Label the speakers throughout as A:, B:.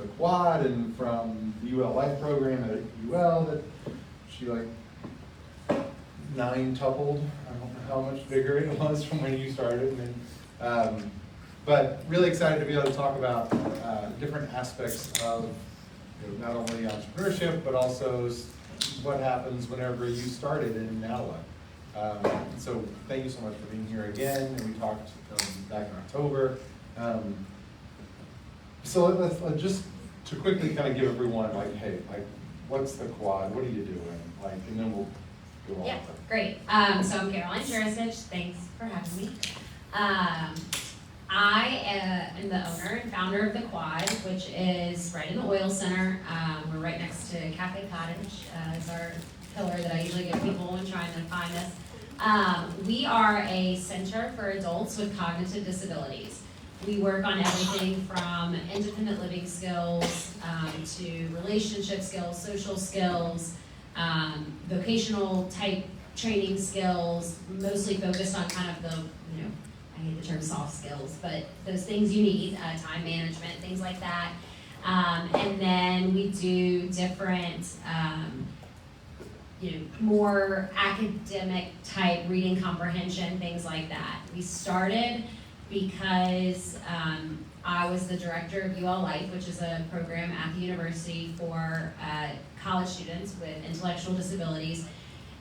A: the quad and from the UL Life program at UL that she like 9-tupled. I don't know how much bigger it was from when you started. But really excited to be able to talk about different aspects of not only entrepreneurship, but also what happens whenever you started and now what. So thank you so much for being here again. And we talked back in October. So let's just to quickly kind of give everyone like, hey, like, what's the quad? What are you doing? Like, and then we'll go on.
B: Yeah, great. So I'm Caroline Jurisich. Thanks for having me. I am the owner and founder of the Quad, which is right in the oil center. We're right next to Cafe Cottage. It's our pillar that I usually give people when trying to find us. We are a center for adults with cognitive disabilities. We work on everything from independent living skills to relationship skills, social skills, vocational type training skills, mostly focused on kind of the, I hate the term soft skills, but those things you need, time management, things like that. And then we do different, more academic type reading comprehension, things like that. We started because I was the director of UL Life, which is a program at the university for college students with intellectual disabilities.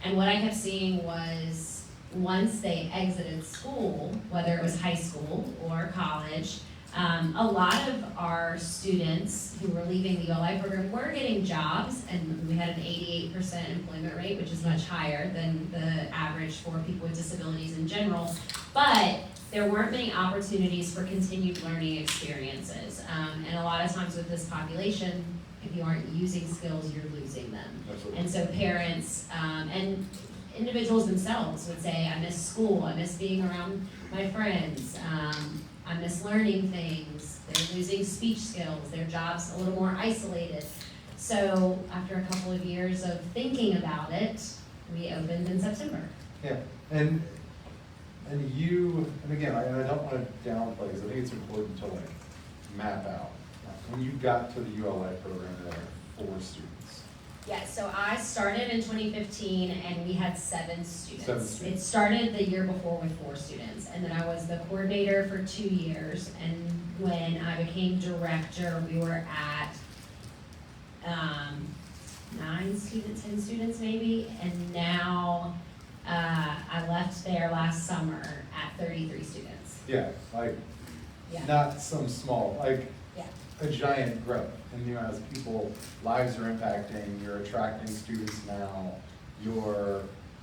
B: And what I kept seeing was once they exited school, whether it was high school or college, a lot of our students who were leaving the UL Life program were getting jobs, and we had an 88% employment rate, which is much higher than the average for people with disabilities in general. But there weren't many opportunities for continued learning experiences. And a lot of times with this population, if you aren't using skills, you're losing them.
A: Absolutely.
B: And so parents and individuals themselves would say, I miss school, I miss being around my friends, I miss learning things, they're losing speech skills, their job's a little more isolated. So after a couple of years of thinking about it, we opened in September.
A: Yeah, and again, I don't want to downplay because I think it's important to like map out. When you got to the UL Life program, there were 4 students.
B: Yeah, so I started in 2015 and we had 7 students.
A: 7 students.
B: It started the year before with 4 students, and then I was the coordinator for 2 years, and when I became director, we were at 9 students, 10 students maybe, and now I left there last summer at 33 students.
A: Yeah, like not some small, like a giant growth. And as people, lives are impacting, you're attracting students now, you're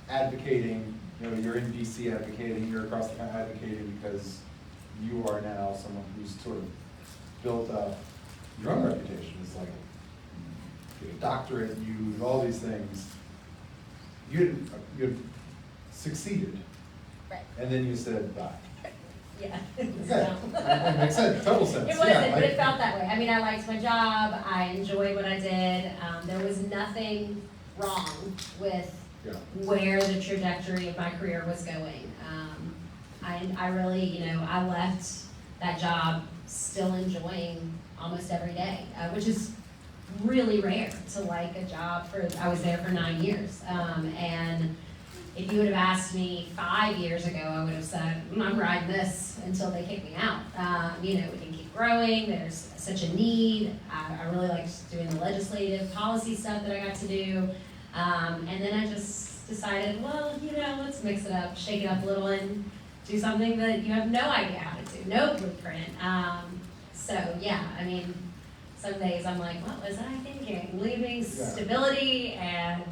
A: advocating, you're in DC advocating, you're across the country advocating because you are now someone who's sort of built up your own reputation. It's like, you get a doctorate, you do all these things. You had succeeded.
B: Right.
A: And then you said, bye.
B: Yeah.
A: Okay. It makes sense, total sense.
B: It wasn't, but it felt that way. I mean, I liked my job, I enjoyed what I did. There was nothing wrong with where the trajectory of my career was going. I really, I left that job still enjoying almost every day, which is really rare to like a job I was there for 9 years. And if you would have asked me 5 years ago, I would have said, I'm riding this until they kick me out. We can keep growing, there's such a need. I really liked doing the legislative policy stuff that I got to do. And then I just decided, well, let's mix it up, shake it up a little and do something that you have no idea how to do, no blueprint. Some days I'm like, what was I thinking? Leaving stability and,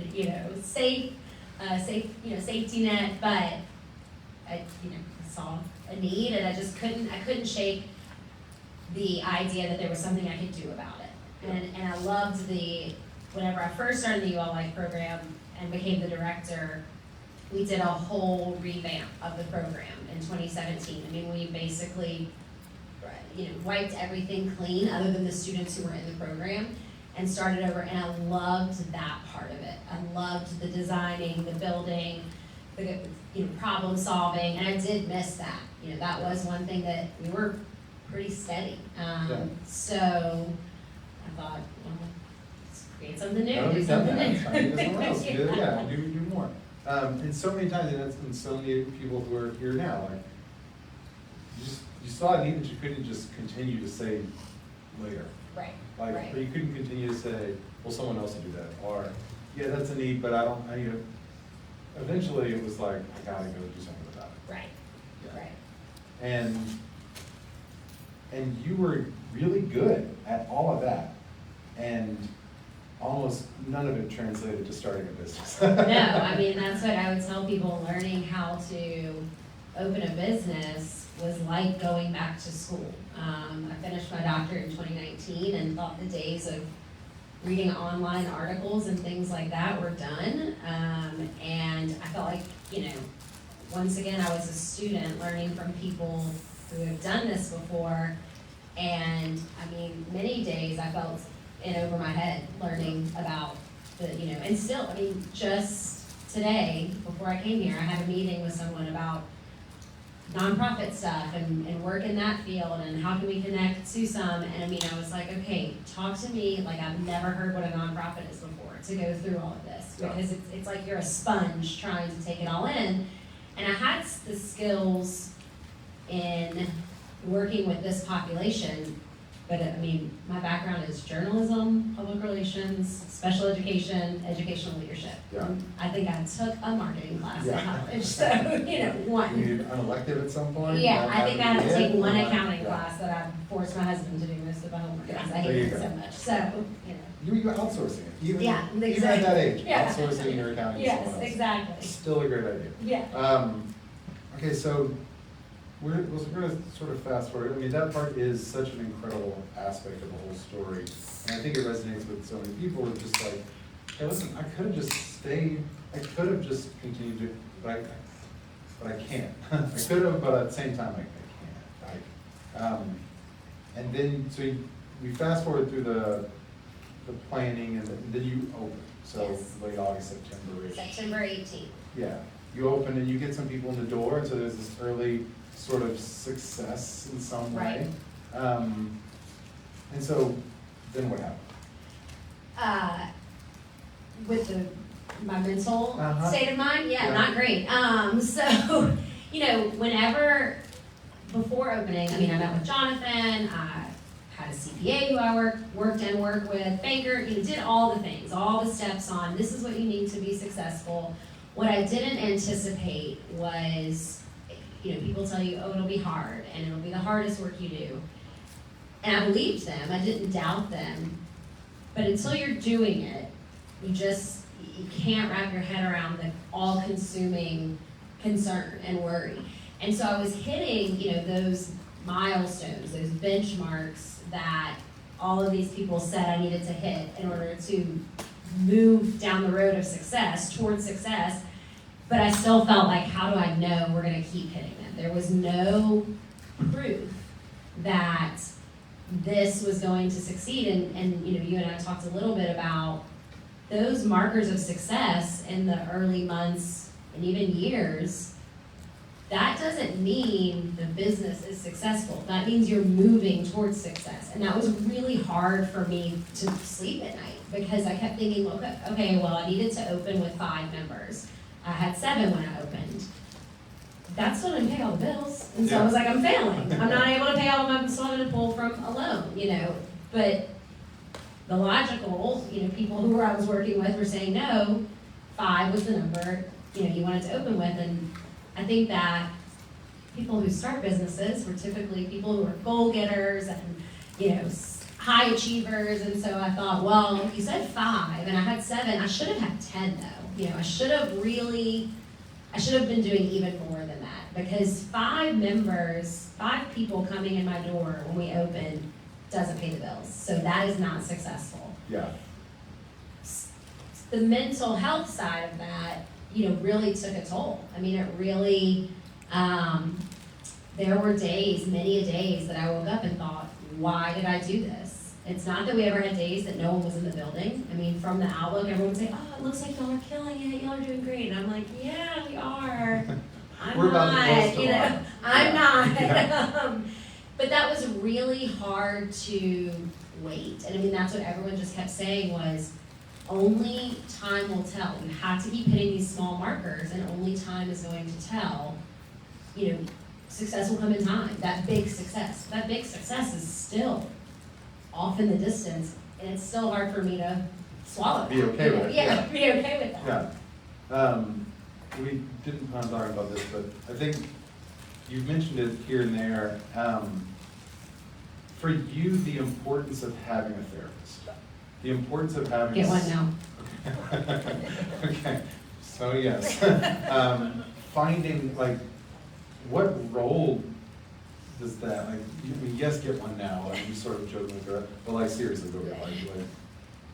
B: safety net, but I saw a need and I couldn't shake the idea that there was something I could do about it. And I loved whenever I first started the UL Life program and became the director, we did a whole revamp of the program in 2017. We basically, wiped everything clean other than the students who were in the program and started over, and I loved that part of it. I loved the designing, the building, the problem solving, and I did miss that. That was one thing that we were pretty steady. So thought, well, let's create something new,
A: No,
B: do
A: we've done
B: something
A: that.
B: new.
A: It's fine. Do something else. Do more. And so many times, and that's been so many people who are here now, like, you saw a need that you couldn't just continue to say later.
B: Right,
A: Like,
B: right.
A: or you couldn't continue to say, well, someone else will do that, or, yeah, that's a need, but I need to, eventually it was like, I gotta go do something about it.
B: Right,
A: Yeah.
B: right.
A: And you were really good at all of that, and almost none of it translated to starting a business.
B: No, I mean, that's what I would tell people, learning how to open a business was like going back to school. I finished my doctorate in 2019 and thought the days of reading online articles and things like that were done. And I felt like, once again, I was a student learning from people who have done this before. And I mean, many days I felt in over my head learning about and still, I mean, just today, before I came here, I had a meeting with someone about nonprofit stuff and work in that field and how can we connect to some. And I mean, I was like, okay, talk to me like I've never heard what a nonprofit is before to go through all of this, because it's like you're a sponge trying to take it all in. And I had the skills in working with this population, but I mean, my background is journalism, public relations, special education, educational leadership.
A: Yeah.
B: I think I took a marketing class in
A: Yeah.
B: college, so, one.
A: You an elective at some point?
B: Yeah, I think I had to take one
A: Yeah.
B: accounting class that I forced my husband to do most of my homework, because I
A: There
B: hated
A: you
B: it
A: go.
B: so much, so,
A: You were outsourcing it, even at
B: exactly.
A: that age,
B: Yeah.
A: outsourcing your accounting to
B: Yes,
A: someone else.
B: exactly,
A: Still a great idea.
B: yeah.
A: Okay, so we're gonna sort of fast forward. I mean, that part is such an incredible aspect of the whole story. And I think it resonates with so many people. It's just like, hey, listen, I could have just stayed, I could have just continued to, but I can't. I could have, but at the same time, I can't. And then, so we fast forward through the planning, and then you open. So
B: Yes.
A: late August, September-ish.
B: September 18th.
A: Yeah, you open and you get some people in the door, and so there's this early sort of success in some way. And so, then what happened?
B: With my mental
A: Uh-huh.
B: state of mind, yeah,
A: Yeah.
B: not great. So, whenever, before opening, I mean, I met with Jonathan, I had a CPA who I worked with, banker, did all the things, all the steps on, this is what you need to be successful. What I didn't anticipate was, people tell you, oh, it'll be hard, and it'll be the hardest work you do. And I believed them, I didn't doubt them, but until you're doing it, you can't wrap your head around the all-consuming concern and worry. And so I was hitting, those milestones, those benchmarks that all of these people said I needed to hit in order to move down the road of success, towards success, but I still felt like, how do I know we're gonna keep hitting them? There was no proof that this was going to succeed, and you and I talked a little bit about those markers of success in the early months and even years. That doesn't mean the business is successful. That means you're moving towards success. And that was really hard for me to sleep at night, because I kept thinking, okay, well, I needed to open with 5 members. I had 7 when I opened. That still didn't pay all the bills. And so I was like, I'm failing. I'm not able to pay all of my, still having to pull from a loan, But the logical, people who I was working with were saying, no, 5 was the number, you wanted to open with. And I think that people who start businesses were typically people who are goal getters and, high achievers. And so I thought, well, if you said 5 and I had 7, I should have had 10 though. I should have been doing even more than that, because 5 people coming in my door when we open doesn't pay the bills. So that is not successful.
A: Yeah.
B: The mental health side of that, really took a toll. I mean, it really, there were days, many days that I woke up and thought, why did I do this? It's not that we ever had days that no one was in the building. I mean, from the outlook, everyone would say, oh, it looks like y'all are killing it, y'all are doing great. And I'm like, yeah, we are.
A: We're about to close to
B: I'm not.
A: Yeah.
B: But that was really hard to wait. And I mean, that's what everyone just kept saying was, only time will tell. You have to keep hitting these small markers, and only time is going to tell. You know, success will come in time, that big success. That big success is still off in the distance, and it's still hard for me to swallow that.
A: Be okay with it.
B: Yeah, be okay with that.
A: Yeah. We didn't plan on talking about this, but I think you've mentioned it here and there. For you, the importance of having a therapist, the importance of having
B: Get one now.
A: Okay, so yes, finding like what role does that like? I mean, yes, get one now. Like you sort of joking with her, but like seriously, go get one. Like,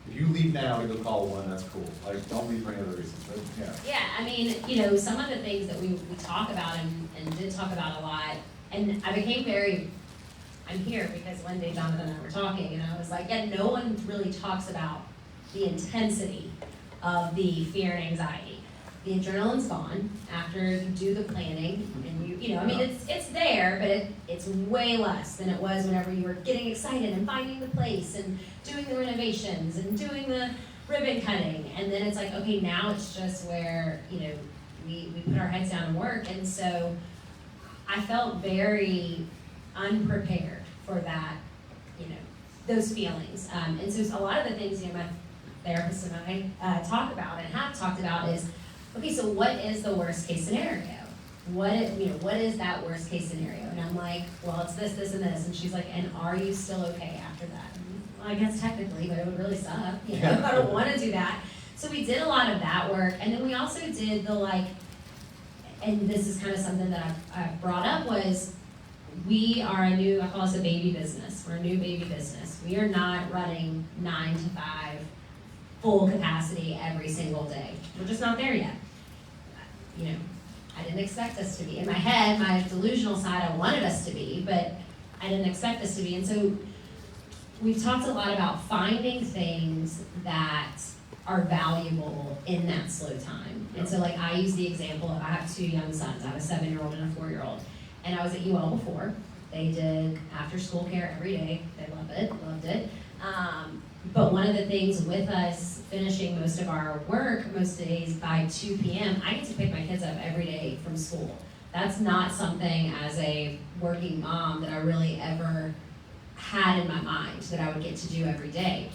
A: if you leave now to go call one, that's cool. Like don't leave for any other reasons. But yeah.
B: Yeah, I mean, you know, some of the things that we talk about and did talk about a lot, and I became very. I'm here because one day Jonathan and I were talking, and I was like, yeah, no one really talks about the intensity of the fear and anxiety. The adrenaline's gone after you do the planning, and you know, I mean, it's there, but it's way less than it was whenever you were getting excited and finding the place and doing the renovations and doing the ribbon cutting, and then it's like, okay, now it's just where, you know, we put our heads down and work, and so I felt very unprepared for that, you know, those feelings. And so a lot of the things, you know, my therapist and I talk about and have talked about is, okay, so what is the worst case scenario? What is that worst case scenario? And I'm like, well, it's this, this, and this. And she's like, and are you still okay after that? Well, I guess technically, but it would really suck. You know, I don't want to do that. So we did a lot of that work. And then we also did the like, and this is kind of something that I've brought up was, we are a new, I call us a baby business. We're a new baby business. We are not running 9 to 5 full capacity every single day. We're just not there yet. You know, I didn't expect us to be. In my head, my delusional side, I wanted us to be, but I didn't expect us to be. And so we've talked a lot about finding things that are valuable in that slow time. And so like I use the example of I have 2 young sons. I have a 7-year-old and a 4-year-old. And I was at UL before. They did after school care every day. They loved it. But one of the things with us finishing most of our work most days by 2 p.m., I get to pick my kids up every day from school. That's not something as a working mom that I really ever had in my mind that I would get to do every day.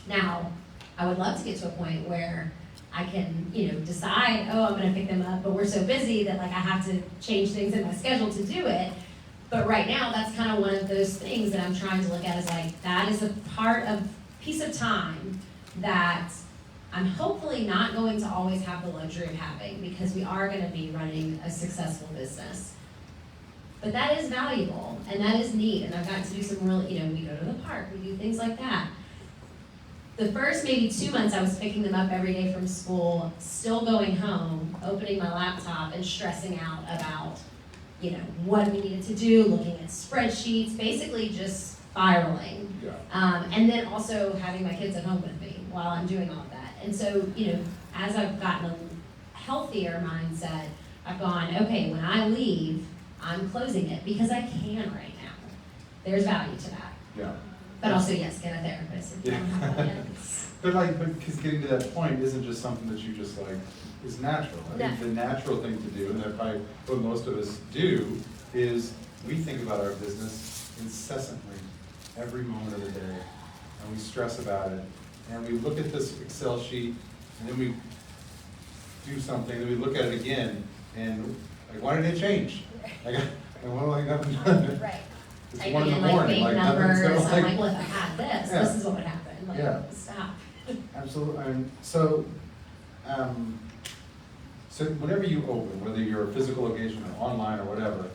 B: Now, I would love to get to a point where I can, you know, decide, oh, I'm gonna pick them up, but we're so busy that like I have to change things in my schedule to do it. But right now, that's kind of one of those things that I'm trying to look at as like, that is a piece of time that I'm hopefully not going to always have the luxury of having because we are gonna be running a successful business. But that is valuable and that is neat, and I've gotten to do some really, you know, we go to the park, we do things like that. The first maybe 2 months I was picking them up every day from school, still going home, opening my laptop and stressing out about, you know, what we needed to do, looking at spreadsheets, basically just spiraling.
A: Yeah.
B: And then also having my kids at home with me while I'm doing all of that. And so, you know, as I've gotten a healthier mindset, I've gone, okay, when I leave, I'm closing it because I can right now. There's value to that.
A: Yeah.
B: But also, yes, get a therapist if you don't have one yet.
A: But because getting to that point isn't just something that you just like, is natural. I think the natural thing to do, and that probably what most of us do, is we think about our business incessantly, every moment of the day, and we stress about it, and we look at this Excel sheet, and then we do something, and we look at it again, and like, why did it change? Like, and what have I done?
B: Right.
A: It's 1 in the morning, like
B: numbers,
A: nothing's
B: I'm like, well, if I had this,
A: Yeah.
B: this is what would happen. Like,
A: Yeah.
B: stop.
A: Absolutely. So whenever you open, whether you're a physical location or online or whatever,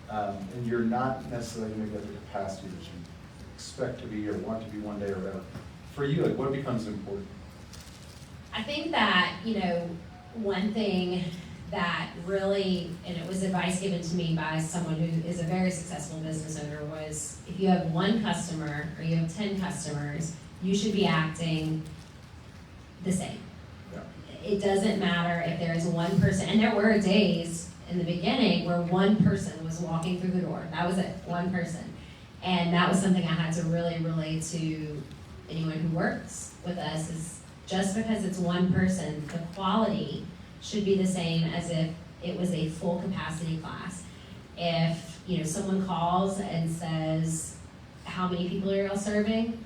A: and you're not necessarily going to get the capacity that you expect to be or want to be one day or whatever, for you, like what becomes important?
B: I think that, you know, one thing that really, and it was advice given to me by someone who is a very successful business owner, was if you have 1 customer or you have 10 customers, you should be acting the same.
A: Yeah.
B: It doesn't matter if there is 1 person, and there were days in the beginning where 1 person was walking through the door. That was it, 1 person. And that was something I had to really relate to anyone who works with us, is just because it's one person, the quality should be the same as if it was a full capacity class. If, you know, someone calls and says, how many people are y'all serving?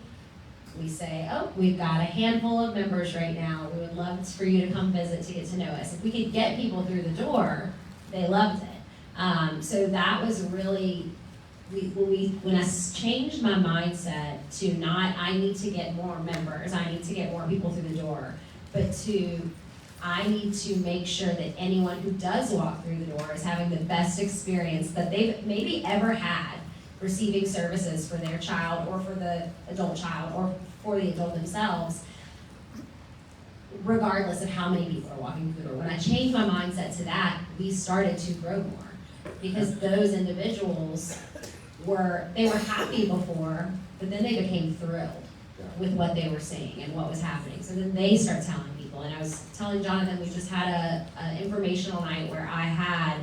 B: We say, oh, we've got a handful of members right now. We would love for you to come visit to get to know us. If we could get people through the door, they loved it. So that was really, when I changed my mindset to not, I need to get more members, I need to get more people through the door, but to, I need to make sure that anyone who does walk through the door is having the best experience that they've maybe ever had receiving services for their child or for the adult child or for the adult themselves, regardless of how many people are walking through the door. When I changed my mindset to that, we started to grow more, because those individuals were happy before, but then they became thrilled with what they were seeing and what was happening. So then they start telling people, and I was telling Jonathan, we just had an informational night where I had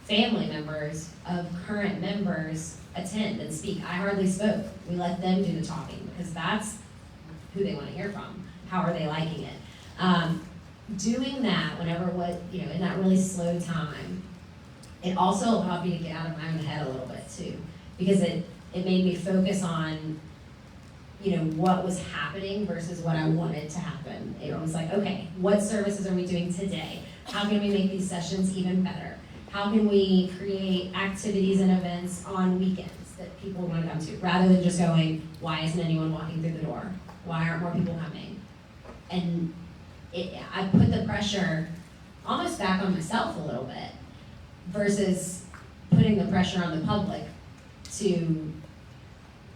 B: family members of current members attend and speak. I hardly spoke. We let them do the talking, because that's who they want to hear from. How are they liking it? Doing that whenever in that really slow time, it also allowed me to get out of my own head a little bit too, because it made me focus on, you know, what was happening versus what I wanted to happen. It was like, okay, what services are we doing today? How can we make these sessions even better? How can we create activities and events on weekends that people want to come to, rather than just going, why isn't anyone walking through the door? Why aren't more people coming? And I put the pressure almost back on myself a little bit, versus putting the pressure on the public to,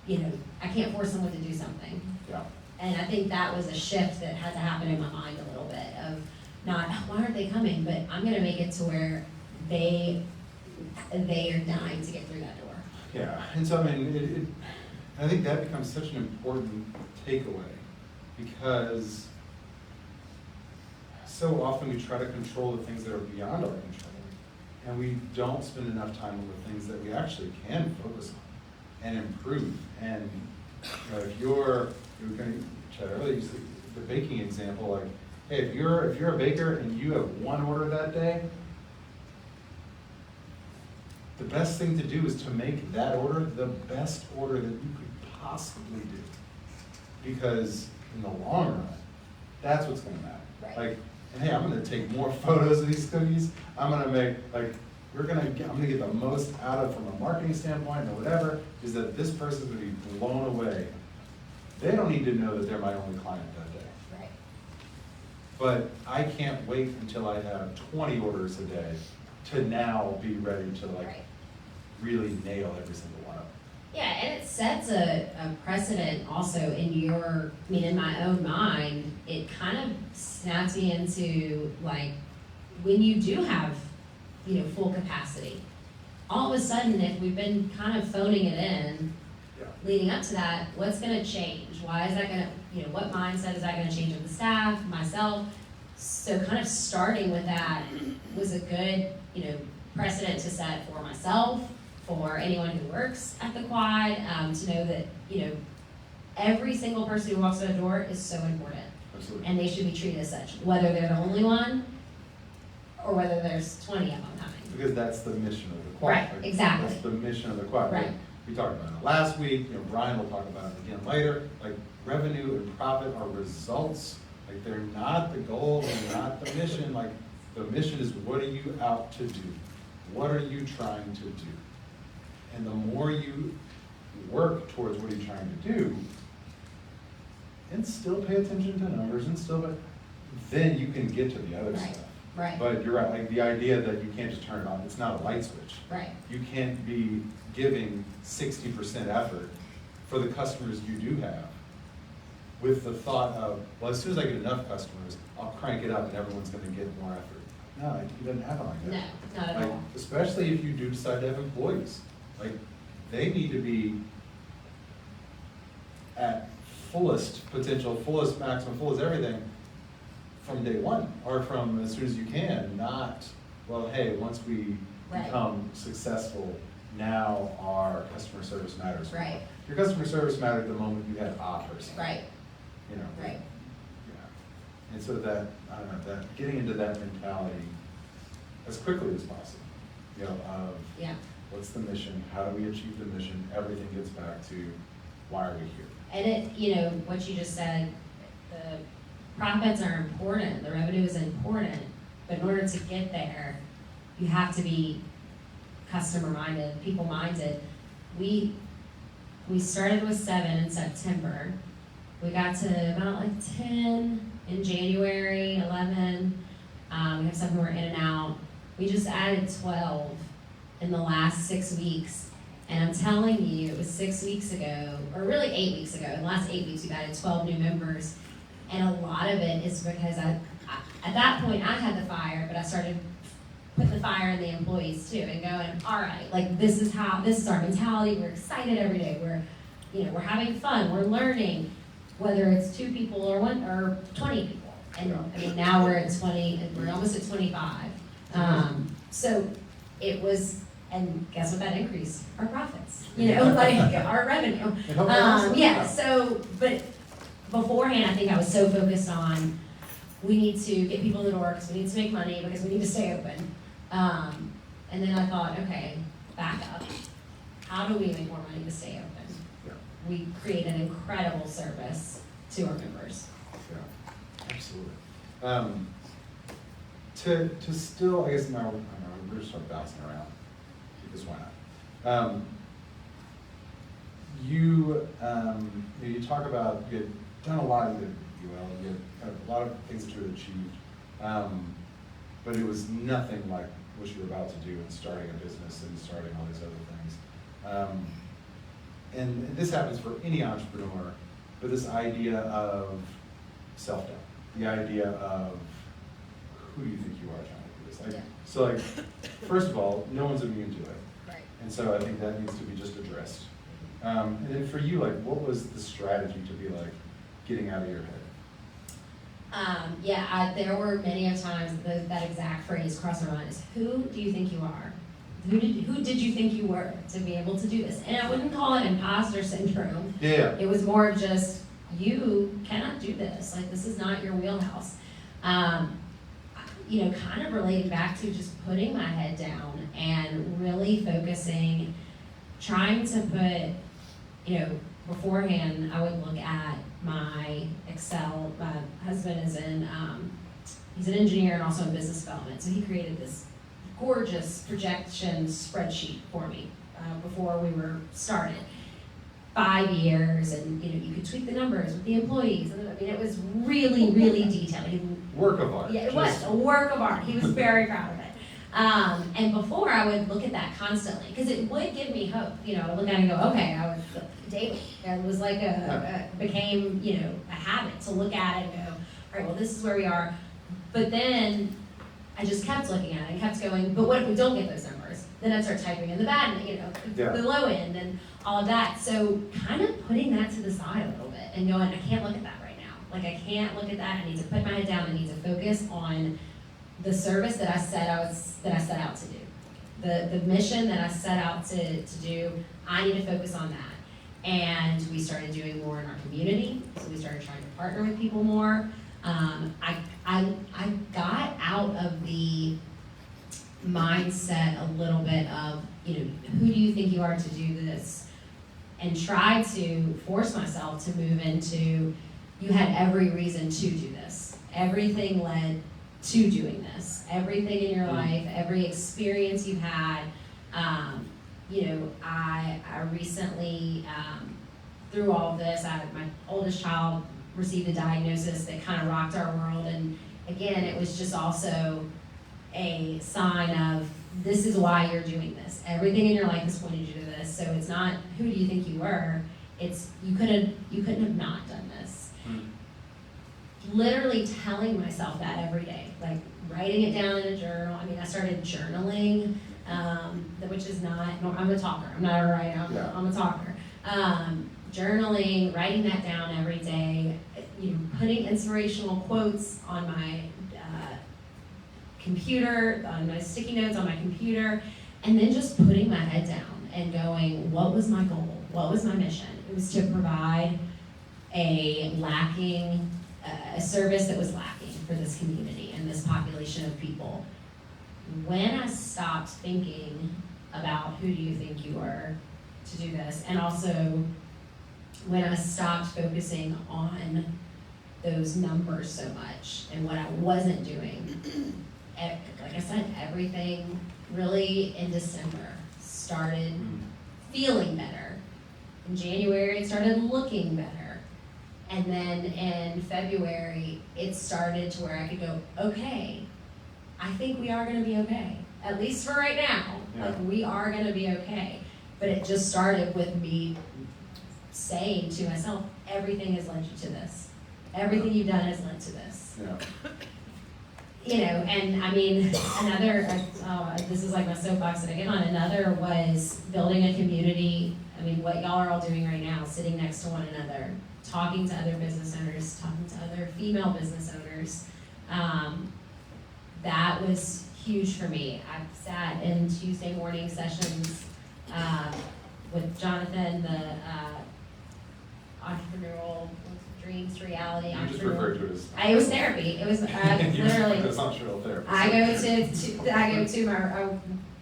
B: you know, I can't force someone to do something.
A: Yeah.
B: And I think that was a shift that had to happen in my mind a little bit, of not, why aren't they coming? But I'm gonna make it to where they are dying to get through that door.
A: Yeah, and so I mean, I think that becomes such an important takeaway, because so often we try to control the things that are beyond our control, and we don't spend enough time on the things that we actually can focus on and improve. And you know, if you were going to chat earlier, you said the baking example, like, hey, if you're a baker and you have one order that day, the best thing to do is to make that order the best order that you could possibly do. Because in the long run, that's what's gonna matter.
B: Right.
A: Like, and hey, I'm gonna take more photos of these cookies. I'm gonna make, like, I'm gonna get the most out of, from a marketing standpoint or whatever, is that this person's gonna be blown away. They don't need to know that they're my only client that day.
B: Right.
A: But I can't wait until I have 20 orders a day to now be ready to really nail every single one of them.
B: Yeah, and it sets a precedent also in my own mind. It kind of snaps me into, like, when you do have, you know, full capacity, all of a sudden, if we've been kind of phoning it in, leading up to that, what's gonna change? Why is that gonna, you know, what mindset is that gonna change with the staff, myself? So kind of starting with that was a good, you know, precedent to set for myself, for anyone who works at the quad, to know that, you know, every single person who walks through the door is so important.
A: Absolutely.
B: And they should be treated as such, whether they're the only one or whether there's 20 of them coming.
A: Because that's the mission of the quad.
B: Right, exactly.
A: That's the mission of the quad.
B: Right.
A: Like, we talked about it last week, you know, Brian will talk about it again later. Like, revenue and profit are results. Like, they're not the goal, they're not the mission. Like, the mission is, what are you out to do? What are you trying to do? And the more you work towards what you're trying to do, and still pay attention to numbers, then you can get to the other stuff.
B: Right.
A: But you're right, like the idea that you can't just turn it on, it's not a light switch.
B: Right.
A: You can't be giving 60% effort for the customers you do have with the thought of, well, as soon as I get enough customers, I'll crank it up and everyone's gonna get more effort. No, it doesn't happen like that.
B: No, not at
A: Like,
B: all.
A: especially if you do decide to have employees. Like, they need to be at fullest potential, fullest maximum, fullest everything from day one, or from as soon as you can, not, well, hey, once we
B: Right.
A: become successful now our customer service matters more.
B: Right.
A: Your customer service mattered the moment you had offers.
B: Right.
A: You know.
B: Right.
A: Yeah. And so that, I don't know, that getting into that mentality as quickly as possible, you know, of
B: Yeah.
A: what's the mission, how do we achieve the mission, everything gets back to why are we here?
B: And it, you know, what you just said, the profits are important, the revenue is important, but in order to get there, you have to be customer minded, people minded. We started with 7 in September. We got to about like 10 in January, 11. We have some who are in and out. We just added 12 in the last 6 weeks. And I'm telling you, it was 6 weeks ago, or really 8 weeks ago. In the last 8 weeks, we've added 12 new members. And a lot of it is because at that point, I had the fire, but I started putting the fire in the employees too, and going, all right, like this is our mentality. We're excited every day. We're having fun. We're learning, whether it's 2 people or 1 or 20 people. And I mean, now we're at 20, and we're almost at 25. So it was. And guess what that increased? Our profits, you know, like our revenue. Yeah, so, but beforehand, I think I was so focused on, we need to get people in the door because we need to make money because we need to stay open. And then I thought, okay, back up. How do we make more money to stay open?
A: Yeah.
B: We create an incredible service to our members.
A: Yeah, absolutely. To still, I guess now, I don't know, we're just sort of bouncing around. Because why not? You talk about, you had done a lot, you had kind of a lot of things that you had achieved, but it was nothing like what you were about to do in starting a business and starting all these other things. And this happens for any entrepreneur, but this idea of self-doubt, the idea of who do you think you are trying to do this? Like,
B: Yeah.
A: So like, first of all, no one's immune to it.
B: Right.
A: And so I think that needs to be just addressed. And then for you, like, what was the strategy to be like getting out of your head?
B: There were many of times that exact phrase crossed my mind is, who do you think you are? Who did you think you were to be able to do this? And I wouldn't call it imposter syndrome.
A: Yeah.
B: It was more of just, you cannot do this. Like, this is not your wheelhouse. Kind of related back to just putting my head down and really focusing, trying to put, beforehand, I would look at my Excel. My husband is he's an engineer and also in business development. So he created this gorgeous projection spreadsheet for me before we were started. 5 years, and you could tweak the numbers with the employees. And I mean, it was really, really detailed.
A: Work of art.
B: Yeah, it was a work of art. He was very proud of it. And before, I would look at that constantly because it would give me hope. I look at it and go, okay, I was daily. It was like became a habit to look at it and go, all right, well, this is where we are. But then I just kept looking at it and kept going. But what if we don't get those numbers? Then I'd start typing in the bad, the low end and all of that. So kind of putting that to the side a little bit and going, I can't look at that right now. Like, I can't look at that. I need to put my head down. I need to focus on the service that I set out to do. The mission that I set out to do, I need to focus on that. And we started doing more in our community. So we started trying to partner with people more. I got out of the mindset a little bit of, who do you think you are to do this? And try to force myself to move into, you had every reason to do this. Everything led to doing this. Everything in your life, every experience you've had. I recently, through all of this, my oldest child received a diagnosis that kind of rocked our world. And again, it was just also a sign of, this is why you're doing this. Everything in your life has pointed you to this. So it's not, who do you think you were? It's, you couldn't have not done this. Literally telling myself that every day, like writing it down in a journal. I mean, I started journaling, which is not, I'm a talker. I'm not a writer, I'm a talker. Journaling, writing that down every day, putting inspirational quotes on my computer, on my sticky notes on my computer, and then just putting my head down and going, what was my goal? What was my mission? It was to provide a service that was lacking for this community and this population of people. When I stopped thinking about who do you think you are to do this, and also when I stopped focusing on those numbers so much and what I wasn't doing, like I said, everything really in December started feeling better. In January, it started looking better. And then in February, it started to where I could go, okay, I think we are gonna be okay. At least for right now, like we are gonna be okay. But it just started with me saying to myself, everything has led you to this. Everything you've done has led to this.
A: Yeah.
B: You know, and I mean, another, this is like my soapbox that I get on, another was building a community. I mean, what y'all are all doing right now, sitting next to one another, talking to other business owners, talking to other female business owners. That was huge for me. I've sat in Tuesday morning sessions with Jonathan, the entrepreneurial dreams to reality.
A: You just referred to it as.
B: It was therapy. It was literally.
A: It's not real therapy.
B: I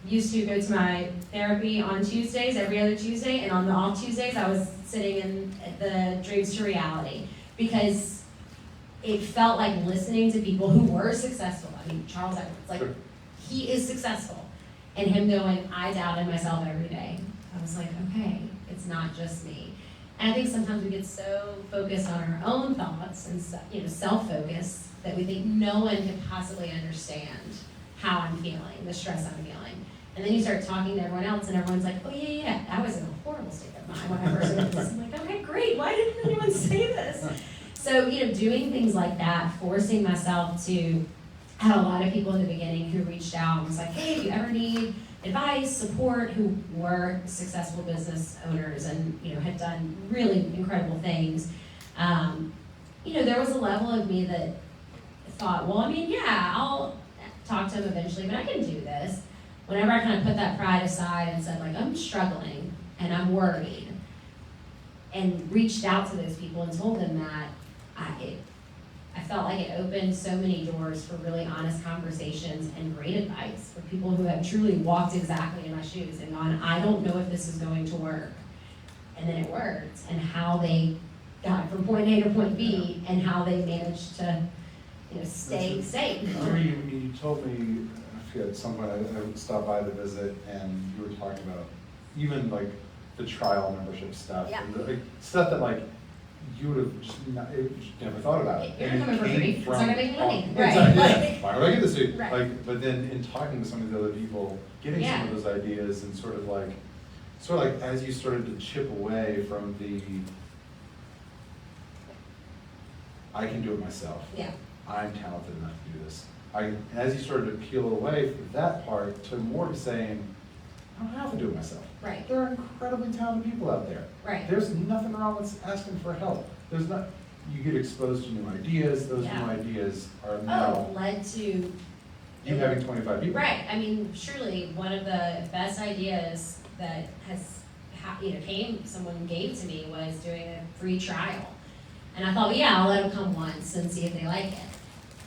B: used to go to my therapy on Tuesdays, every other Tuesday, and on the off Tuesdays, I was sitting in the dreams to reality because it felt like listening to people who were successful. I mean, Charles Edwards, like
A: Sure.
B: He is successful, and him going, I doubted myself every day. I was like, okay, it's not just me. And I think sometimes we get so focused on our own thoughts and self-focus that we think no one can possibly understand how I'm feeling, the stress I'm feeling. And then you start talking to everyone else and everyone's like, oh yeah, I was in a horrible state of mind when I first did this. I'm like, okay, great, why didn't anyone say this? So, doing things like that, forcing myself to, I had a lot of people in the beginning who reached out and was like, hey, if you ever need advice, support, who were successful business owners and, had done really incredible things. There was a level of me that thought, well, I mean, yeah, I'll talk to him eventually, but I can do this. Whenever I kind of put that pride aside and said, like, I'm struggling and I'm worried, and reached out to those people and told them that, I felt like it opened so many doors for really honest conversations and great advice for people who have truly walked exactly in my shoes and gone, I don't know if this is going to work. And then it worked, and how they got from point A to point B, and how they managed to, stay safe.
A: You told me, I forget, at some point I stopped by the visit and you were talking about even like the trial membership stuff.
B: Yeah.
A: And the stuff that like you would have just never thought about it.
B: You're
A: And
B: coming
A: it
B: for
A: came
B: free, it's not gonna make money.
A: Yeah,
B: Right.
A: exactly. Why would I get this to you?
B: Right.
A: Like, but then in talking to some of the other people, getting some of those ideas and sort of like as you started to chip away from the I can do it myself.
B: Yeah.
A: I'm talented enough to do this. As you started to peel away from that part to more saying, I don't have to do it myself.
B: Right.
A: There are incredibly talented people out there.
B: Right.
A: There's nothing wrong with asking for help. You get exposed to new ideas. Those new ideas are now
B: led to
A: you having 25 people.
B: Right. I mean, surely one of the best ideas that someone gave to me was doing a free trial. And I thought, well, yeah, I'll let them come once and see if they like it.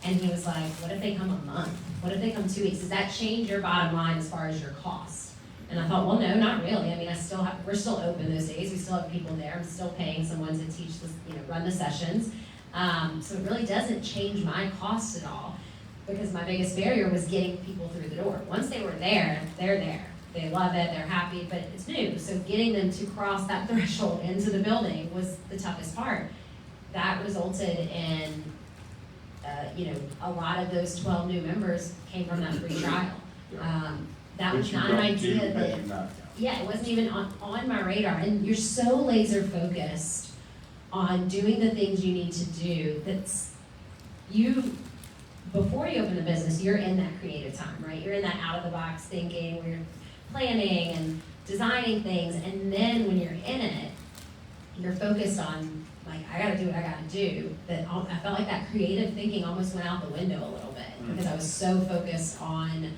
B: And he was like, what if they come a month? What if they come 2 weeks? Does that change your bottom line as far as your cost? And I thought, well, no, not really. I mean, we're still open those days. We still have people there. I'm still paying someone to teach this, run the sessions. So it really doesn't change my cost at all, because my biggest barrier was getting people through the door. Once they were there, they're there. They love it, they're happy, but it's new. So getting them to cross that threshold into the building was the toughest part. That resulted in, a lot of those 12 new members came from that free trial. That was not an idea that, it wasn't even on my radar. And you're so laser focused on doing the things you need to do before you open the business, you're in that creative time, right? You're in that out of the box thinking, where you're planning and designing things. And then when you're in it, you're focused on, like, I gotta do what I gotta do. That I felt like that creative thinking almost went out the window a little bit, because I was so focused on,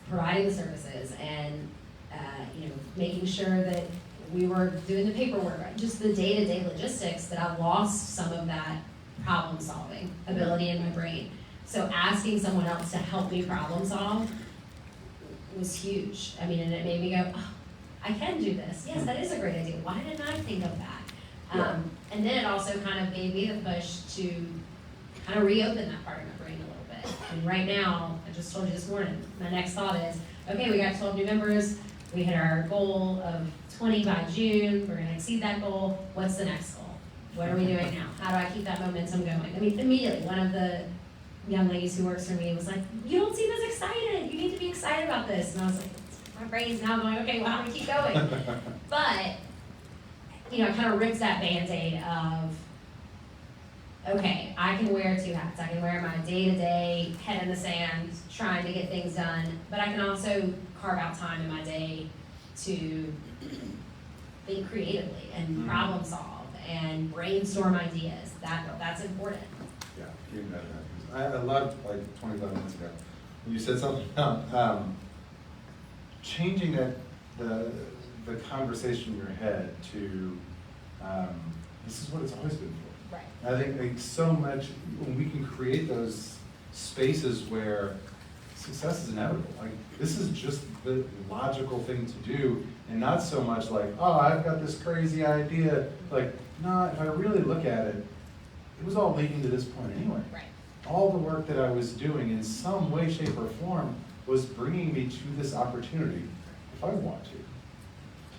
B: providing the services and making sure that we were doing the paperwork, just the day-to-day logistics, that I lost some of that problem-solving ability in my brain. So asking someone else to help me problem solve was huge. I mean, and it made me go, oh, I can do this. Yes, that is a great idea. Why didn't I think of that? And then it also kind of gave me the push to kind of reopen that part of my brain a little bit. And right now, I just told you this morning, my next thought is, okay, we got 12 new members. We hit our goal of 20 by June. We're going to exceed that goal. What's the next goal? What are we doing now? How do I keep that momentum going? I mean, immediately, one of the young ladies who works for me was like, you don't seem as excited. You need to be excited about this. And I was like, my brain's now going, okay, well, how do we keep going? But, I kind of ripped that Band-Aid of, okay, I can wear two hats. I can wear my day-to-day head in the sand, trying to get things done, but I can also carve out time in my day to think creatively and problem solve and brainstorm ideas. That's important.
A: Yeah, you know that. I loved, like 25 minutes ago, when you said something about changing the conversation in your head to, this is what it's always been for.
B: Right.
A: I think like so much, when we can create those spaces where success is inevitable, like this is just the logical thing to do, and not so much like, oh, I've got this crazy idea. Like, no, if I really look at it, it was all leading to this point anyway.
B: Right.
A: All the work that I was doing in some way, shape, or form was bringing me to this opportunity, if I want to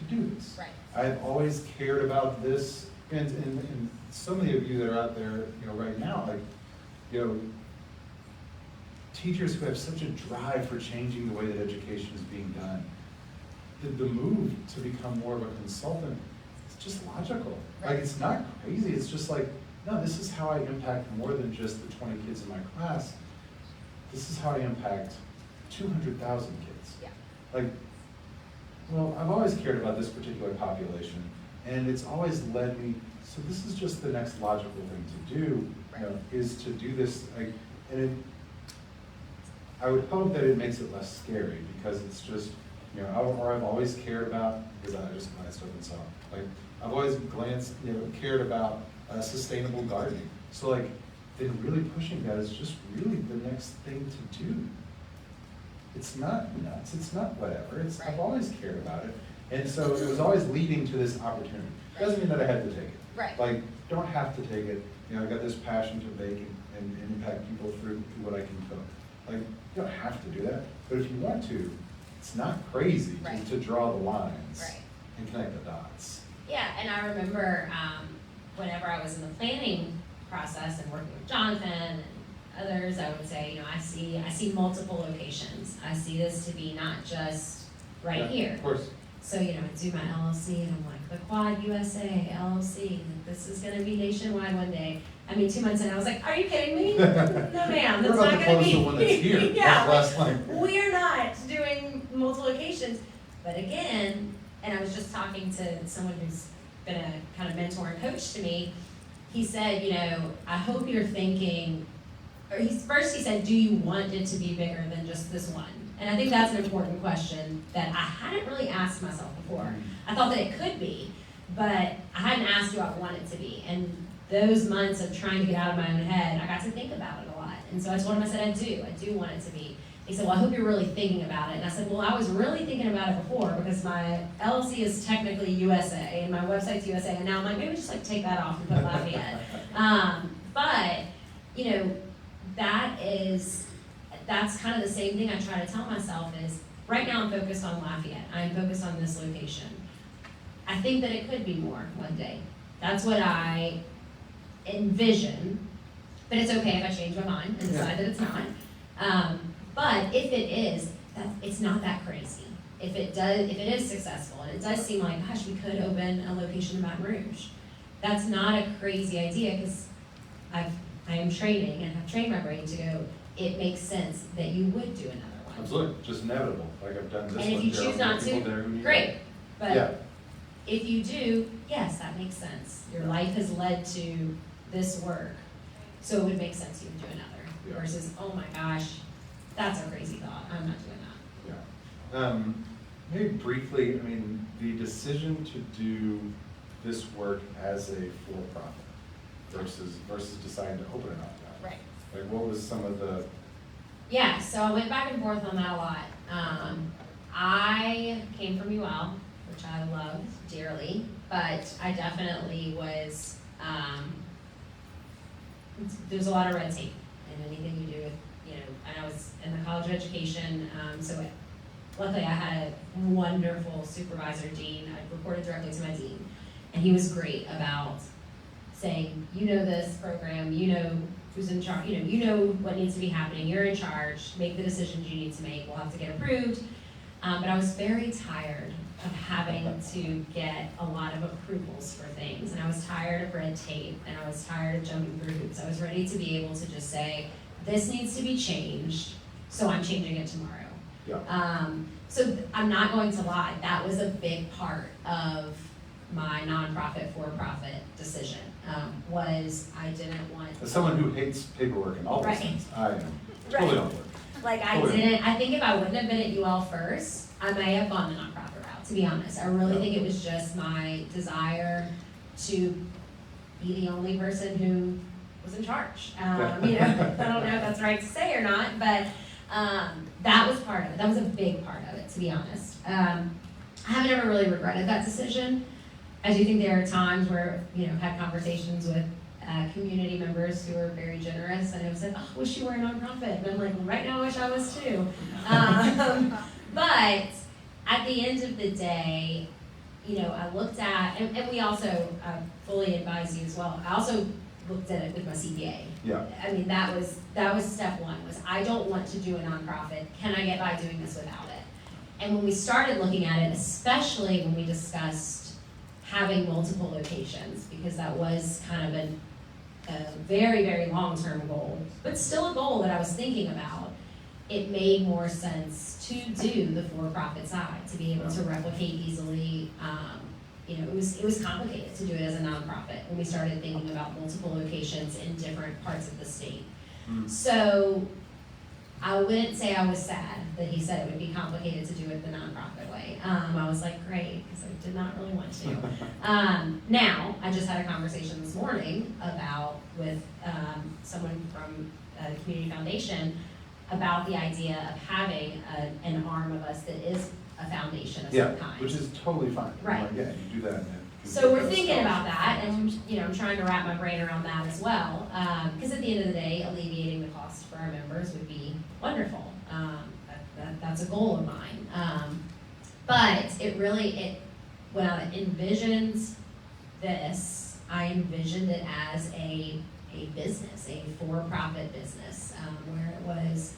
A: do this.
B: Right.
A: I've always cared about this, and so many of you that are out there, right now, like, teachers who have such a drive for changing the way that education is being done. The move to become more of a consultant, it's just logical.
B: Right.
A: Like, it's not crazy, it's just like, no, this is how I impact more than just the 20 kids in my class. This is how I impact 200,000 kids.
B: Yeah.
A: Like, well, I've always cared about this particular population, and it's always led me, so this is just the next logical thing to do, is to do this, I would hope that it makes it less scary, because it's just, or I've always cared about, because I just glanced up and saw, like, I've always cared about sustainable gardening. So like, then really pushing that is just really the next thing to do. It's not nuts, it's not whatever, I've always cared about it. And so it was always leading to this opportunity. Doesn't mean that I had to take it.
B: Right.
A: Like, don't have to take it. I've got this passion to bake and impact people through what I can cook. Like, you don't have to do that, but if you want to, it's not crazy to draw the lines and connect the dots.
B: Yeah, and I remember whenever I was in the planning process and working with Jonathan and others, I would say, I see multiple locations. I see this to be not just here.
A: Of course.
B: So, I do my LLC, and I'm like, the Quad USA LLC, this is gonna be nationwide one day. I mean, 2 months in, I was like, are you kidding me? No, ma'am, that's not gonna be.
A: We're about to close the one that's here.
B: Yeah,
A: last line.
B: we are not doing multiple locations. But again, and I was just talking to someone who's been a kind of mentor and coach to me. He said, I hope you're thinking, first he said, do you want it to be bigger than just this one? And I think that's an important question that I hadn't really asked myself before. I thought that it could be, but I hadn't asked, do I want it to be? And those months of trying to get out of my own head, I got to think about it a lot. And so I told him, I said, I do want it to be. He said, well, I hope you're really thinking about it. And I said, well, I was really thinking about it before, because my LLC is technically USA, and my website's USA, and now I'm like, maybe just like take that off and put Lafayette. But, that's kind of the same thing I try to tell myself is, right now I'm focused on Lafayette. I'm focused on this location. I think that it could be more one day. That's what I envision, but it's okay if I change my mind and decide that it's not. But if it is, it's not that crazy. If it is successful, and it does seem like, gosh, we could open a location in Baton Rouge. That's not a crazy idea, because I am training and have trained my brain to go, it makes sense that you would do another one.
A: Absolutely, just inevitable, like I've done this one.
B: And if you choose not to, great. But if you do, yes, that makes sense. Your life has led to this work, so it would make sense you would do another. Versus, oh my gosh, that's a crazy thought, I'm not doing that.
A: Maybe briefly, I mean, the decision to do this work as a for-profit versus deciding to open a nonprofit.
B: Right.
A: Like, what was some of the?
B: Yeah, so I went back and forth on that a lot. I came from UL, which I loved dearly, but I definitely was, there's a lot of red tape in anything you do with, and I was in the college of education, luckily I had a wonderful supervisor, dean. I reported directly to my dean, and he was great about saying, this program, who's in charge, you know what needs to be happening, you're in charge, make the decisions you need to make, we'll have to get approved. But I was very tired of having to get a lot of approvals for things, and I was tired of red tape, and I was tired of jumping through hoops. I was ready to be able to just say, this needs to be changed, so I'm changing it tomorrow.
A: Yeah.
B: So I'm not going to lie, that was a big part of my nonprofit for-profit decision. Was I didn't want.
A: As someone who hates paperwork and all those
B: Right.
A: things, I am totally on board.
B: Like I think if I wouldn't have been at UL first, I may have gone the nonprofit route, to be honest. I really think it was just my desire to be the only person who was in charge. I don't know if that's right to say or not, but that was part of it. That was a big part of it, to be honest. I haven't ever really regretted that decision. I do think there are times where, I've had conversations with community members who are very generous and have said, oh, I wish you were a nonprofit. And I'm like, well, right now I wish I was too. But at the end of the day, I looked at, and we also fully advise you as well, I also looked at it with my CPA.
A: Yeah.
B: I mean, that was step one, was I don't want to do a nonprofit. Can I get by doing this without it? And when we started looking at it, especially when we discussed having multiple locations, because that was kind of a very, very long-term goal, but still a goal that I was thinking about, it made more sense to do the for-profit side, to be able to replicate easily. It was complicated to do it as a nonprofit when we started thinking about multiple locations in different parts of the state. So I wouldn't say I was sad that he said it would be complicated to do it the nonprofit way. I was like, great, because I did not really want to. Now, I just had a conversation this morning with someone from the community foundation about the idea of having an arm of us that is a foundation of some kind.
A: Which is totally fine.
B: Right.
A: Yeah, you do that.
B: So we're thinking about that, and I'm trying to wrap my brain around that as well. Because at the end of the day, alleviating the cost for our members would be wonderful. That's a goal of mine. But when I envisioned this, I envisioned it as a business, a for-profit business, where it was,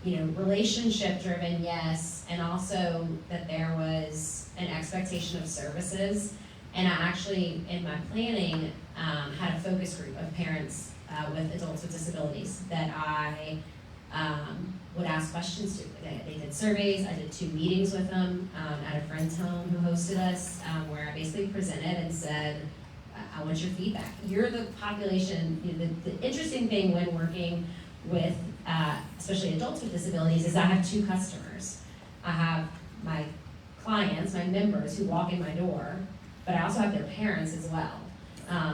B: relationship driven, yes, and also that there was an expectation of services. And I actually, in my planning, had a focus group of parents with adults with disabilities that I would ask questions to. They did surveys, I did 2 meetings with them at a friend's home who hosted us, where I basically presented and said, I want your feedback. You're the population, the interesting thing when working with, especially adults with disabilities, is I have 2 customers. I have my clients, my members who walk in my door, but I also have their parents as well.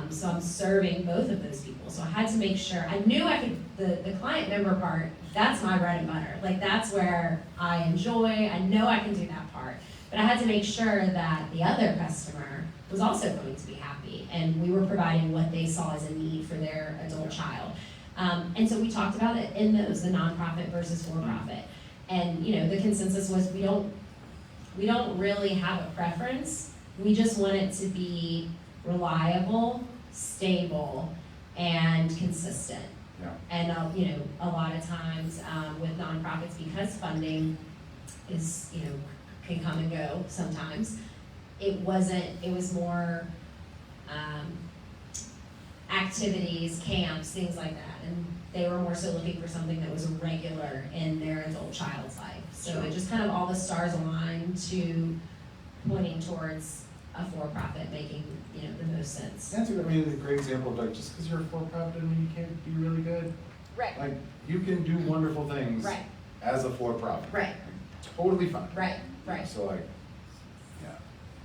B: So I'm serving both of those people. So I had to make sure, I knew I could, the client member part, that's my bread and butter. Like, that's where I enjoy, I know I can do that part. But I had to make sure that the other customer was also going to be happy, and we were providing what they saw as a need for their adult child. And so we talked about it in those, the nonprofit versus for-profit. And the consensus was we don't really have a preference. We just want it to be reliable, stable, and consistent.
A: Yeah. And
B: a lot of times with nonprofits, because funding is can come and go sometimes. It was more activities, camps, things like that, and they were more so looking for something that was regular in their adult child's life. So it just kind of all the stars aligned to pointing towards a for-profit making the most sense.
A: That's a great example of, like, just because you're a for-profit doesn't mean you can't be really good.
B: Right.
A: Like, you can do wonderful things
B: Right.
A: as a for-profit.
B: Right.
A: Totally fine.
B: Right. Right.
A: So like, yeah,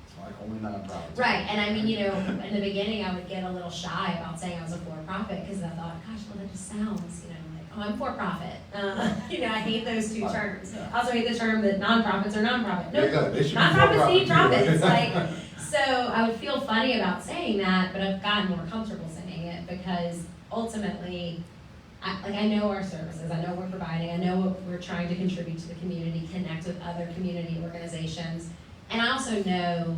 A: so like only nonprofits.
B: Right, and I mean, you know, in the beginning, I would get a little shy about saying I was a for-profit, because I thought, gosh, well, that just sounds, you know, like, oh, I'm for-profit. You know, I hate those two terms. I also hate the term that nonprofits are nonprofit.
A: There you
B: No,
A: go. They should be
B: nonprofits need
A: for-profit too.
B: profits, like, so I would feel funny about saying that, but I've gotten more comfortable saying it, because ultimately, I know our services, I know we're providing, I know what we're trying to contribute to the community, connect with other community organizations, and I also know,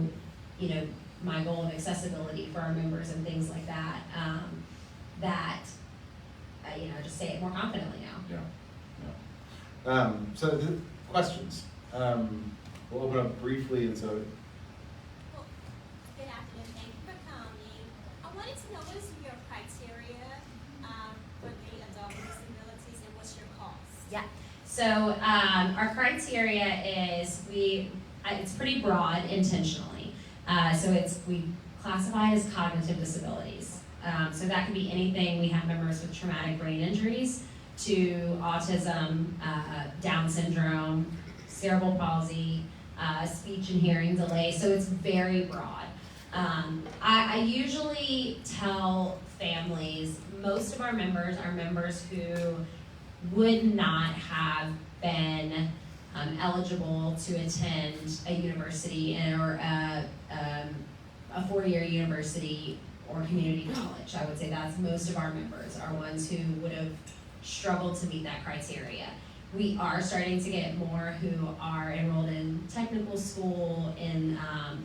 B: you know, my goal of accessibility for our members and things like that, you know, just say it more confidently now.
A: Yeah. So the questions. We'll open up briefly, and so.
C: Well, good afternoon. Thank you for coming. I wanted to know what is your criteria for the adult with disabilities, and what's your cost?
B: Yeah. So our criteria is it's pretty broad intentionally. So we classify as cognitive disabilities. So that can be anything. We have members with traumatic brain injuries to autism, Down syndrome, cerebral palsy, speech and hearing delay. So it's very broad. I usually tell families, most of our members are members who would not have been eligible to attend a university or a 4-year university or community college. I would say that's most of our members are ones who would have struggled to meet that criteria. We are starting to get more who are enrolled in technical school, in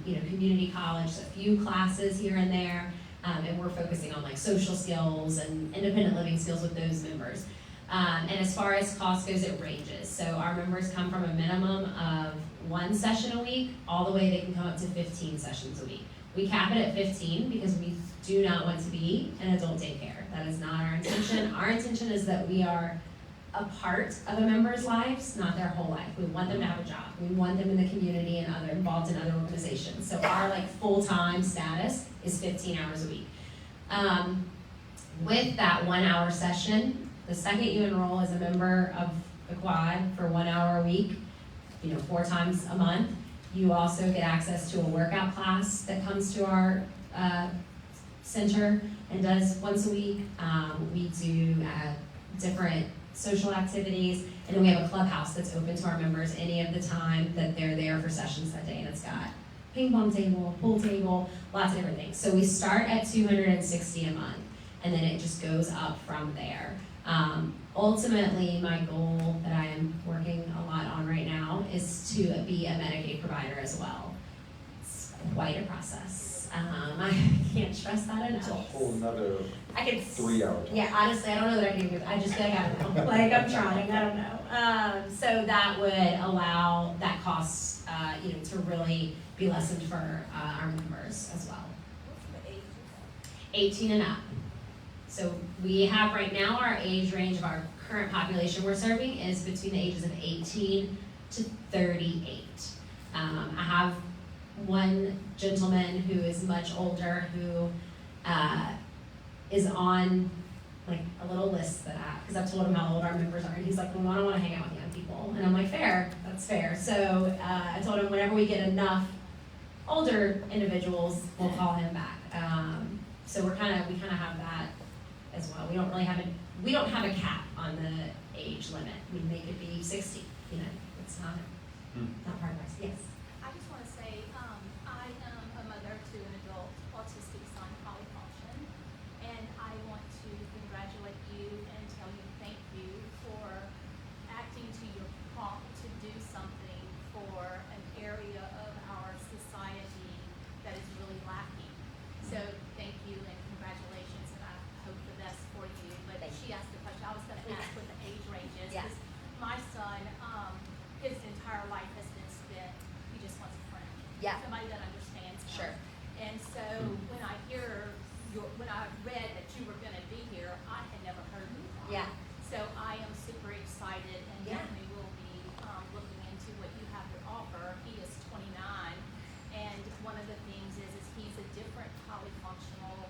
B: community college, a few classes here and there, and we're focusing on like social skills and independent living skills with those members. And as far as cost goes, it ranges. So our members come from a minimum of 1 session a week, all the way they can come up to 15 sessions a week. We cap it at 15 because we do not want to be an adult daycare. That is not our intention. Our intention is that we are a part of a member's lives, not their whole life. We want them to have a job. We want them in the community and involved in other organizations. So our full-time status is 15 hours a week. With that 1 hour session, the second you enroll as a member of the quad for 1 hour a week, 4 times a month, you also get access to a workout class that comes to our center and does once a week. We do different social activities, and then we have a clubhouse that's open to our members any of the time that they're there for sessions that day, and it's got ping pong table, pool table, lots of different things. So we start at $260 a month, and then it just goes up from there. Ultimately, my goal that I am working a lot on right now is to be a Medicaid provider as well. It's quite a process. I can't stress that enough.
A: It's a whole nother 3 hours.
B: Yeah, honestly, I don't know that I can do. I just feel like I don't know. Like I'm trying, I don't know. So that would allow that cost, to really be lessened for our members as well.
C: What's the age?
B: 18 and up. So we have right now our age range of our current population we're serving is between the ages of 18 to 38. I have one gentleman who is much older who is on like a little list that because I've told him how old our members are, and he's like, well, I don't want to hang out with young people. And I'm like, fair, that's fair. So I told him whenever we get enough older individuals, we'll call him back. So we kind of have that as well. We don't have a cap on the age limit. We make it be 60. It's not part of us. Yes.
C: I just want to say, I am a mother to an adult autistic son, polyfunction, and I want to congratulate you and tell you thank you for acting to your prompt to do something for an area of our society that is really lacking. So thank you and congratulations, and I hope the best for you. But she asked the question, I was going to ask what the age range is.
B: Yeah.
C: 'Cause my son, his entire life has been spent, he just wants a friend.
B: Yeah.
C: Somebody that understands him.
B: Sure.
C: And so when I when I read that you were gonna be here, I had never heard of you.
B: Yeah.
C: So I am super excited and
B: Yeah.
C: definitely will be looking into what you have to offer. He is 29, and one of the things is he's a different polyfunctional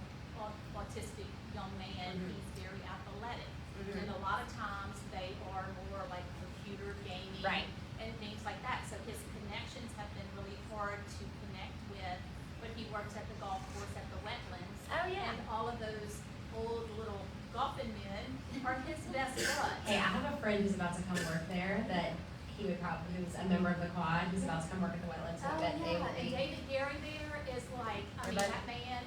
C: autistic young man.
B: Mhm.
C: He's very athletic.
B: Mhm.
C: And a lot of times they are more like computer gaming
B: Right.
C: and things like that. So his connection are his best buds.
B: Hey, I have a friend who's about to come work there that who's a member of the quad, who's about to come work at the wetlands.
C: Oh,
B: I bet they
C: yeah,
B: will
C: and
B: be.
C: David Gary there is like, I mean,
B: Everybody-
C: that man,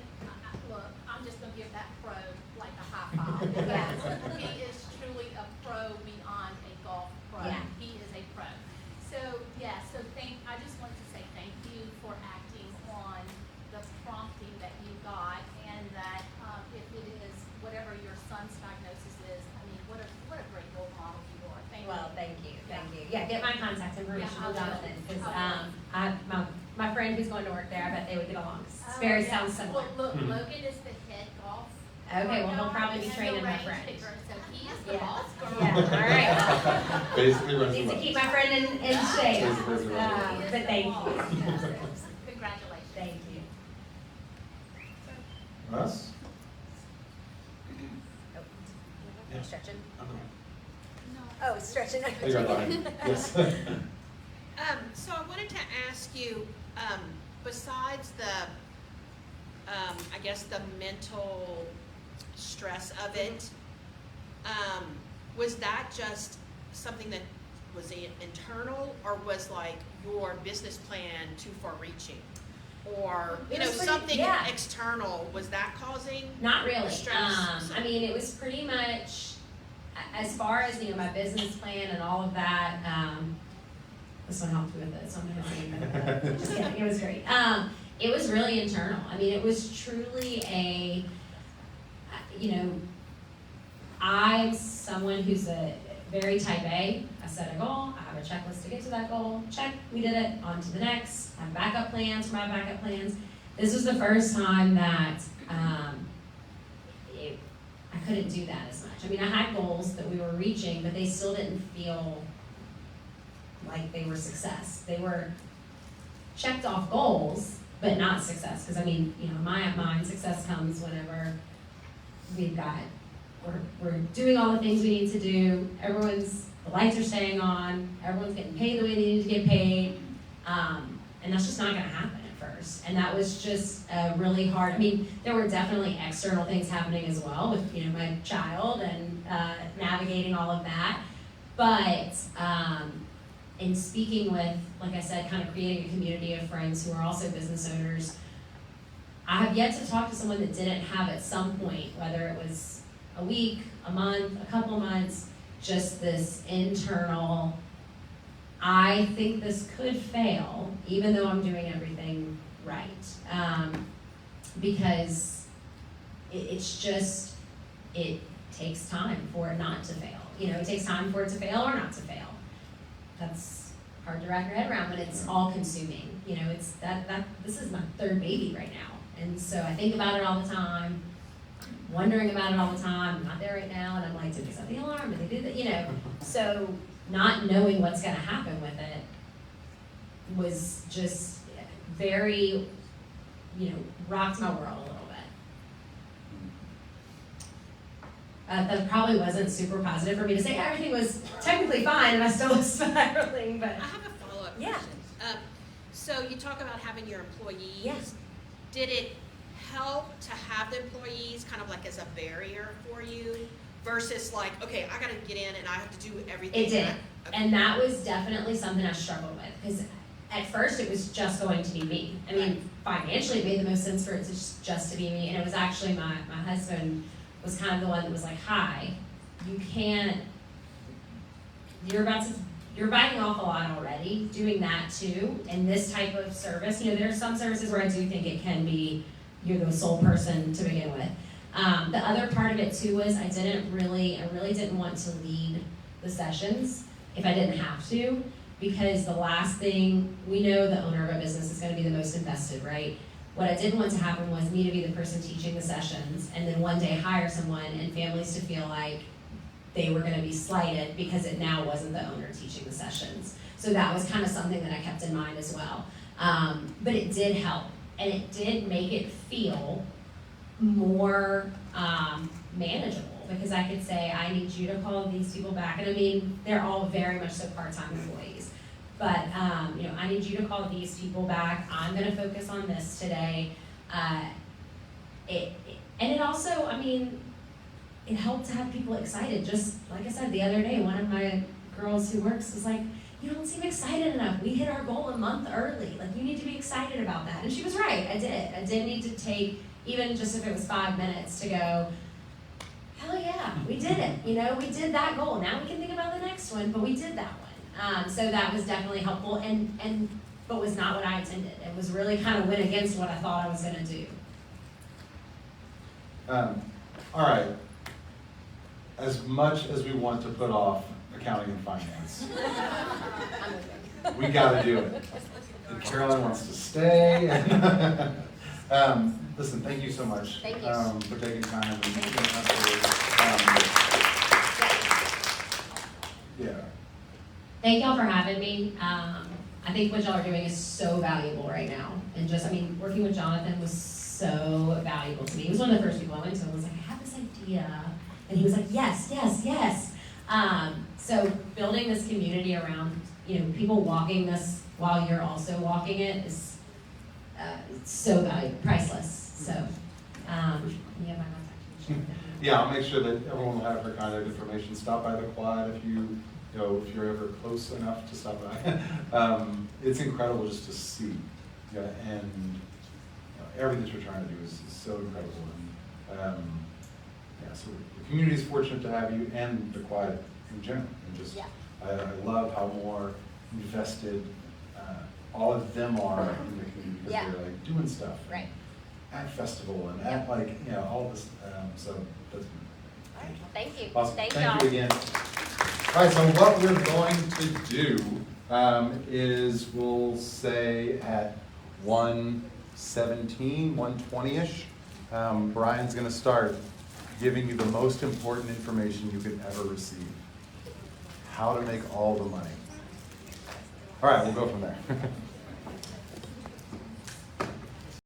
C: look, I'm just gonna give that pro like a high five.
B: Yeah.
C: He is truly a pro beyond a golf pro.
B: Yeah.
C: He is a pro. So, yeah, I just wanted to say thank you for acting on the prompting that you got, and that, if it is whatever your son's diagnosis is, I mean, what a great role model you are. Thank you.
B: Well, thank you. Yeah, get my contact information
C: Yeah, I
B: from
C: will.
B: Jonathan, because,
C: I will.
B: my friend who's going to work there, I bet they would get along. It's
C: Oh,
B: very,
C: yeah.
B: sounds similar.
C: Well, look, Logan is the head golf.
B: Okay, well, he'll
C: guy
B: probably be
C: and
B: training
C: the
B: my
C: range
B: friend.
C: picker, so he is the
B: Yeah.
C: boss girl.
B: Yeah, all right.
A: Basically runs the
B: Need to
A: boat.
B: keep my friend in shape.
C: He is
B: But
C: the
B: thank
C: boss.
B: you.
C: Congratulations.
B: Thank you.
A: Russ?
B: Oh, stretching.
C: No.
B: Oh, stretching.
A: Oh, you're fine. Yes.
D: So I wanted to ask you, besides the, I guess the mental stress of it, was that just something that was internal, or was like your business plan too far reaching? Or,
B: It was pretty-
D: something
B: yeah.
D: external, was that causing?
B: Not really.
D: Stress.
B: I mean, it was pretty much, as far as, my business plan and all of that, this one helped me with it, so I'm gonna say, just kidding, it was great. It was really internal. I mean, it was truly I'm someone who's a very type A. I set a goal, I have a checklist to get to that goal, check, we did it, on to the next, I have backup plans for my backup plans. This was the first time that I couldn't do that as much. I mean, I had goals that we were reaching, but they still didn't feel like they were success. They were checked off goals, but not success. Because I mean, in my mind, success comes whenever we're doing all the things we need to do. The lights are staying on. Everyone's getting paid the way they need to get paid, and that's just not going to happen at first. And that was just really hard. I mean, there were definitely external things happening as well with my child and navigating all of that. But in speaking with, like I said, kind of creating a community of friends who are also business owners, I have yet to talk to someone that didn't have at some point, whether it was a week, a month, a couple months, just this internal, I think this could fail, even though I'm doing everything right. Because it takes time for it not to fail. It takes time for it to fail or not to fail. That's hard to wrap your head around when it's all consuming. It's this is my third baby right now. And so I think about it all the time, wondering about it all the time. I'm not there right now, and I'm like, did they set the alarm? Did they do that? So not knowing what's going to happen with it was just very, rocked my world a little bit. That probably wasn't super positive for me to say. Everything was technically fine, and I still was spiraling, but.
D: I have a follow-up
B: Yeah.
D: question. So you talk about having your employees.
B: Yes.
D: Did it help to have the employees kind of like as a barrier for you versus like, okay, I gotta get in and I have to do everything?
B: It did,
D: Okay.
B: and that was definitely something I struggled with, because at first it was just going to be me. I mean, financially it made the most sense for it to just to be me, and it was actually my husband was kind of the one that was like, hi, you're biting off a lot already, doing that too, and this type of service, there are some services where I do think it can be, you're the sole person to begin with. The other part of it too was I really didn't want to lead the sessions if I didn't have to, because the last thing, we know the owner of a business is gonna be the most invested, right? What I didn't want to happen was me to be the person teaching the sessions, and then one day hire someone and families to feel like they were gonna be slighted because it now wasn't the owner teaching the sessions. So that was kind of something that I kept in mind as well. But it did help, and it did make it feel more manageable, because I could say, I need you to call these people back. And I mean, they're all very much so part-time employees. But, I need you to call these people back. I'm gonna focus on this today. And it also, I mean, it helped to have people excited. Just like I said the other day, one of my girls who works was like, you don't seem excited enough. We hit our goal a month early. Like, you need to be excited about that. And she was right, I did. I did need to take, even just if it was 5 minutes, to go, hell yeah, we did it. You know, we did that goal. Now we can think about the next one, but we did that one. So that was definitely helpful, but was not what I intended. It was really kind of went against what I thought I was gonna do.
A: All right. As much as we want to put off accounting and finance, we gotta do it. And Carolyn wants to stay. Listen, thank you so much.
B: Thank you.
A: For taking time and yeah.
B: Thank y'all for having me. I think what y'all are doing is so valuable right now. And just, I mean, working with Jonathan was so valuable to me. He was one of the first people I went to and was like, I have this idea. And he was like, yes, yes, yes. So building this community around, you know, people walking this while you're also walking it is it's so valuable, priceless. So, you have my contact.
A: Yeah, I'll make sure that everyone will have her contact information. Stop by the quad if if you're ever close enough to stop by. It's incredible just to see, and everything that you're trying to do is so incredible. And so the community is fortunate to have you, and the quad in general. And just, I love how more invested all of them are in the community, because they're like doing stuff.
B: Right.
A: At festival and at all this, so that's.
B: All right, thank you.
A: Awesome.
B: Thank
A: Thank you again. All right, so what we're going to do is we'll say at 1:17, 1:20-ish, Brian's going to start giving you the most important information you could ever receive. How to make all the money. All right, we'll go from there.